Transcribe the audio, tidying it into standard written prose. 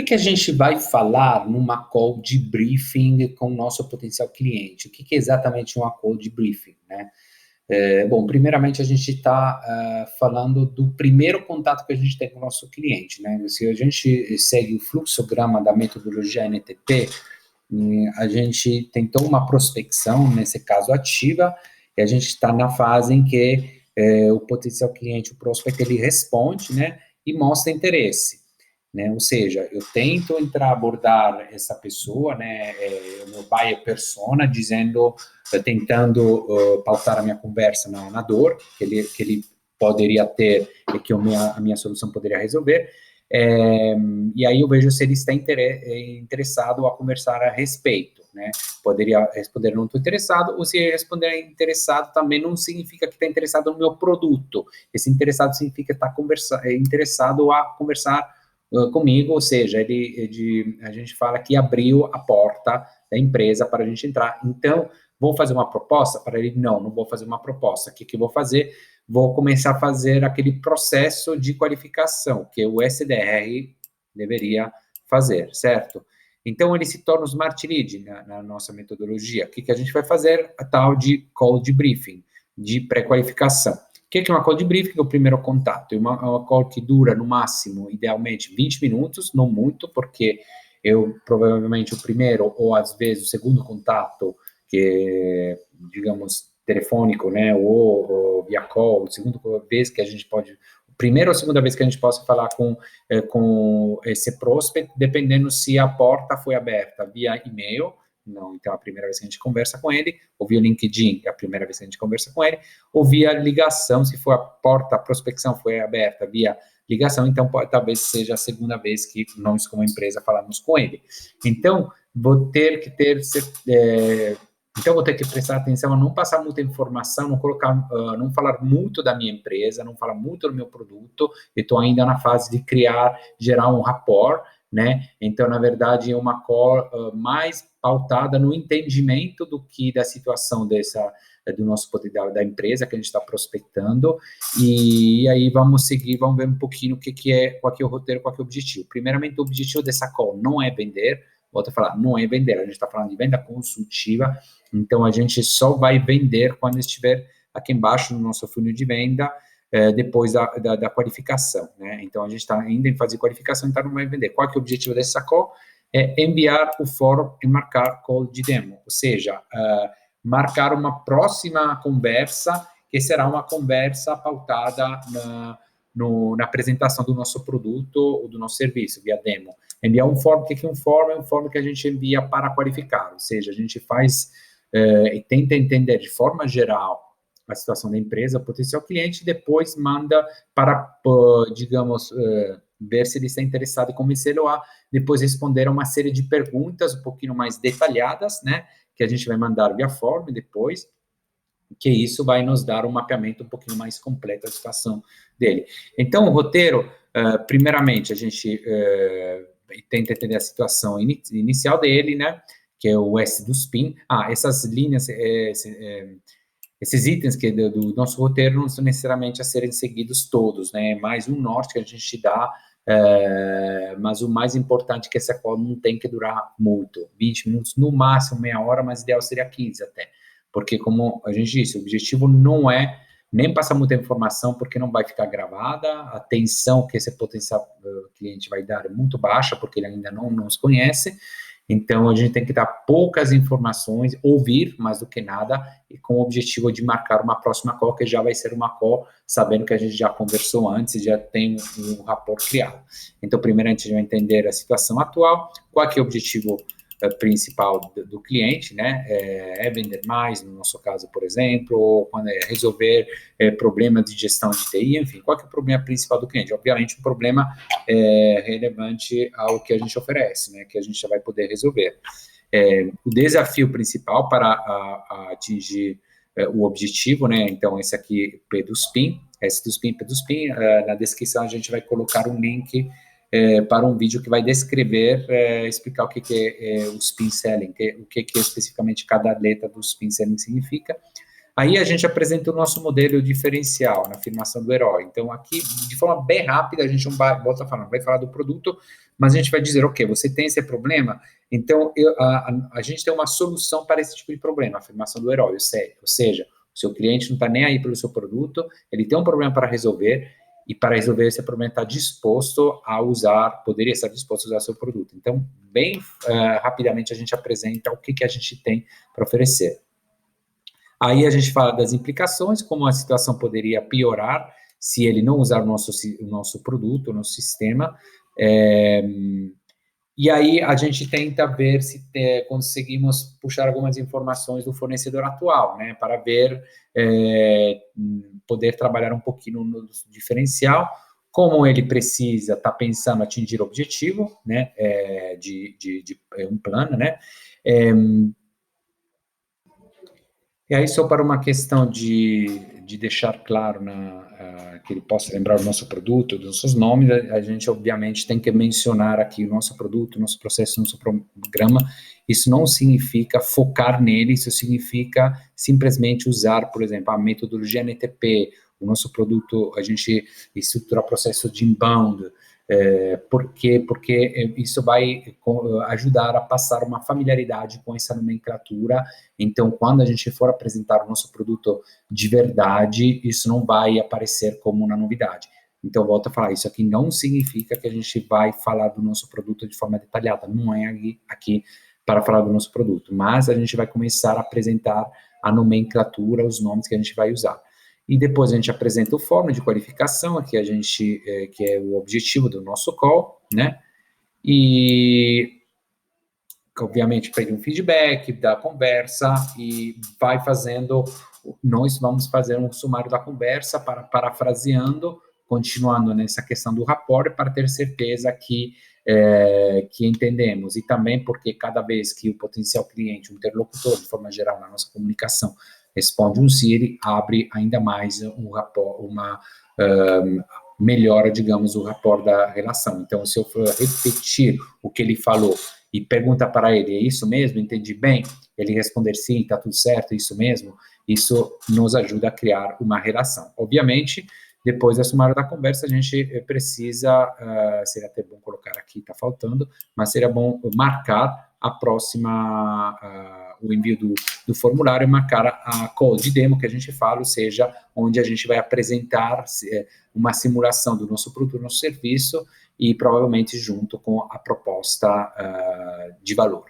que a gente vai falar numa call de briefing com o nosso potencial cliente? O que é exatamente uma call de briefing, né? Bom, primeiramente a gente está falando do primeiro contato que a gente tem com o nosso cliente, né? Se a gente segue o fluxograma da metodologia NTP, a gente tentou uma prospecção, nesse caso ativa, e a gente está na fase em que o potencial cliente, o prospect, ele responde, né, e mostra interesse, né, ou seja, eu tento abordar essa pessoa, né, o meu buyer persona, tentando pautar a minha conversa na dor que ele poderia ter e que a minha solução poderia resolver. E aí eu vejo se ele está interessado a conversar a respeito, né? Poderia responder não estou interessado, ou se responder interessado também não significa que está interessado no meu produto. Esse interessado significa estar interessado a conversar comigo, ou seja, a gente fala que abriu a porta da empresa para a gente entrar. Então, vou fazer uma proposta para ele? Não vou fazer uma proposta. O que eu vou fazer? Vou começar a fazer aquele processo de qualificação que o SDR deveria fazer, certo? Então, ele se torna o Smart Lead na nossa metodologia. O que a gente vai fazer? A tal de call de briefing, de pré-qualificação. O que é uma call de briefing? O primeiro contato. É uma call que dura, no máximo, idealmente, 20 minutos, não muito, porque provavelmente, o primeiro ou, às vezes, o segundo contato, que, digamos, telefônico, né, ou via call, segunda vez que a gente pode, primeira ou segunda vez que a gente possa falar com esse prospect, dependendo se a porta foi aberta via e-mail, não, então a primeira vez que a gente conversa com ele, ou via LinkedIn, é a primeira vez que a gente conversa com ele, ou via ligação, se for a prospecção foi aberta via ligação, então talvez seja a segunda vez que nós, como empresa, falamos com ele. Então, vou ter que prestar atenção a não passar muita informação, não falar muito da minha empresa, não falar muito do meu produto. Eu estou ainda na fase de gerar um rapport, né? Então, na verdade, é uma call mais pautada no entendimento da situação do nosso potencial da empresa que a gente está prospectando, e aí vamos ver um pouquinho qual que é o roteiro, qual que é o objetivo. Primeiramente, o objetivo dessa call não é vender, volto a falar, não é vender, a gente está falando de venda consultiva, então a gente só vai vender quando estiver aqui embaixo no nosso funil de venda, depois da qualificação, né? Então a gente está ainda em fase de qualificação, então não vai vender. Qual que é o objetivo dessa call? É enviar o fórum e marcar call de demo, ou seja, marcar uma próxima conversa, que será uma conversa pautada na apresentação do nosso produto ou do nosso serviço, via demo. Enviar um form, o que é um form? É um form que a gente envia para qualificar, ou seja, a gente faz e tenta entender de forma geral a situação da empresa, o potencial cliente, e depois manda para, digamos, ver se ele está interessado e convencê-lo a depois responder a uma série de perguntas um pouquinho mais detalhadas, né, que a gente vai mandar via form depois, que isso vai nos dar um mapeamento um pouquinho mais completo da situação dele. Então, o roteiro, primeiramente, a gente tenta entender a situação inicial dele, né, que é o S do SPIN. Essas linhas, esses itens do nosso roteiro não são necessariamente a serem seguidos todos, né, é mais um norte que a gente dá, mas o mais importante é que essa call não tem que durar muito, 20 minutos, no máximo meia hora, mas ideal seria 15 até, porque como a gente disse, o objetivo não é nem passar muita informação, porque não vai ficar gravada, a atenção que esse potencial cliente vai dar é muito baixa, porque ele ainda não nos conhece. Então, a gente tem que dar poucas informações, ouvir mais do que nada, e com o objetivo de marcar uma próxima call, que já vai ser uma call, sabendo que a gente já conversou antes, já tem um rapport criado. Então, primeiro, a gente vai entender a situação atual, qual que é o objetivo principal do cliente, né, é vender mais, no nosso caso, por exemplo, ou quando é resolver problemas de gestão de TI, enfim, qual que é o problema principal do cliente? Obviamente, um problema relevante ao que a gente oferece, né, que a gente já vai poder resolver. O desafio principal para atingir o objetivo, né, então, esse aqui, P do SPIN, S do SPIN, P do SPIN, na descrição a gente vai colocar um link para um vídeo que vai descrever, explicar o que é o spin selling, o que especificamente cada letra do spin selling significa. Aí a gente apresenta o nosso modelo diferencial na afirmação do herói. Então, aqui, de forma bem rápida, a gente não vai, volta falando, vai falar do produto, mas a gente vai dizer, ok, você tem esse problema, então a gente tem uma solução para esse tipo de problema, a afirmação do herói, ou seja, o seu cliente não está nem aí pelo seu produto, ele tem um problema para resolver, e para resolver esse problema está disposto a usar, poderia estar disposto a usar seu produto. Então, bem rapidamente a gente apresenta o que a gente tem para oferecer. Aí a gente fala das implicações, como a situação poderia piorar se ele não usar o nosso produto, o nosso sistema. E aí a gente tenta ver se conseguimos puxar algumas informações do fornecedor atual, né, para ver, poder trabalhar um pouquinho no diferencial, como ele precisa estar pensando atingir o objetivo, né, de um plano, né, e aí, só para uma questão de deixar claro que ele possa lembrar o nosso produto, dos nossos nomes, a gente, obviamente, tem que mencionar aqui o nosso produto, o nosso processo, o nosso programa. Isso não significa focar nele, isso significa simplesmente usar, por exemplo, a metodologia NTP, o nosso produto, a gente estrutura processo de inbound. Por quê? Porque isso vai ajudar a passar uma familiaridade com essa nomenclatura. Então, quando a gente for apresentar o nosso produto de verdade, isso não vai aparecer como uma novidade. Então, volto a falar, isso aqui não significa que a gente vai falar do nosso produto de forma detalhada, não é aqui para falar do nosso produto, mas a gente vai começar a apresentar a nomenclatura, os nomes que a gente vai usar. E depois a gente apresenta o fórum de qualificação, aqui que é o objetivo do nosso call, né? E obviamente pede um feedback da conversa e vai fazendo, nós vamos fazer um sumário da conversa, parafraseando, continuando nessa questão do rapport, para ter certeza que entendemos, e também porque cada vez que o potencial cliente, o interlocutor, de forma geral, na nossa comunicação, responde um sim, ele abre ainda mais um rapport, melhora, digamos, o rapport da relação. Então, se eu for repetir o que ele falou e pergunta para ele, é isso mesmo? Entendi bem? Ele responder sim, está tudo certo, é isso mesmo? Isso nos ajuda a criar uma relação. Obviamente, depois da sumário da conversa, a gente precisa, seria até bom colocar aqui, está faltando, mas seria bom marcar a próxima, o envio do formulário e marcar a call de demo que a gente fala, ou seja, onde a gente vai apresentar uma simulação do nosso produto, do nosso serviço, e provavelmente junto com a proposta de valor.